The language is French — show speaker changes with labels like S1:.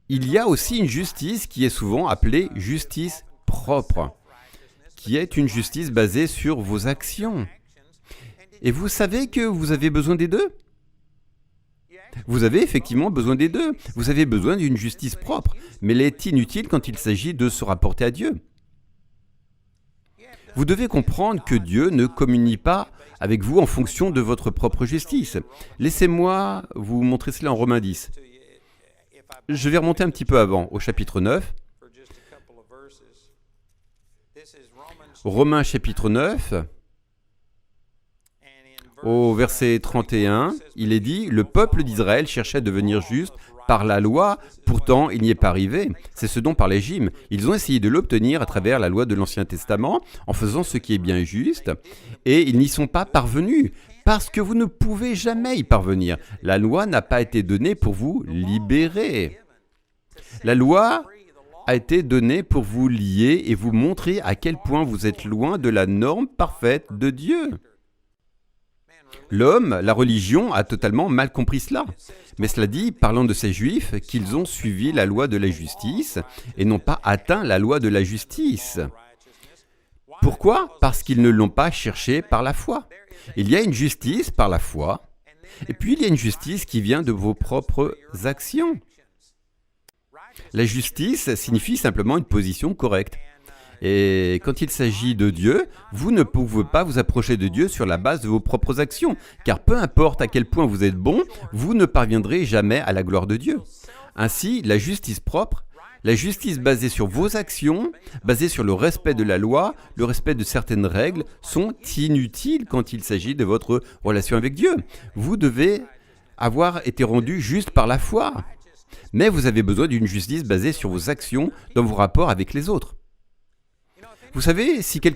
S1: il y a aussi une justice qui est souvent appelée justice propre, qui est une justice basée sur vos actions. Et vous savez que vous avez besoin des deux? Vous avez effectivement besoin des deux. Vous avez besoin d'une justice propre, mais elle est inutile quand il s'agit de se rapporter à Dieu. Vous devez comprendre que Dieu ne communie pas avec vous en fonction de votre propre justice. Laissez-moi vous montrer cela en Romains 10. Je vais remonter un petit peu avant, au chapitre 9. Romains chapitre 9, au verset 31, il est dit « Le peuple d'Israël cherchait à devenir juste par la loi, pourtant il n'y est pas arrivé. C'est ce dont parlait Jim. Ils ont essayé de l'obtenir à travers la loi de l'Ancien Testament, en faisant ce qui est bien juste, et ils n'y sont pas parvenus, parce que vous ne pouvez jamais y parvenir. La loi n'a pas été donnée pour vous libérer. La loi a été donnée pour vous lier et vous montrer à quel point vous êtes loin de la norme parfaite de Dieu. L'homme, la religion, a totalement mal compris cela. Mais cela dit, parlant de ces Juifs, qu'ils ont suivi la loi de la justice et n'ont pas atteint la loi de la justice. Pourquoi? Parce qu'ils ne l'ont pas cherché par la foi. Il y a une justice par la foi, et puis il y a une justice qui vient de vos propres actions. La justice signifie simplement une position correcte. Et quand il s'agit de Dieu, vous ne pouvez pas vous approcher de Dieu sur la base de vos propres actions, car peu importe à quel point vous êtes bon, vous ne parviendrez jamais à la gloire de Dieu. Ainsi, la justice propre, la justice basée sur vos actions, basée sur le respect de la loi, le respect de certaines règles, sont inutiles quand il s'agit de votre relation avec Dieu. Vous devez avoir été rendu juste par la foi. Mais vous avez besoin d'une justice basée sur vos actions dans vos rapports avec les autres. Vous savez, si quelqu'un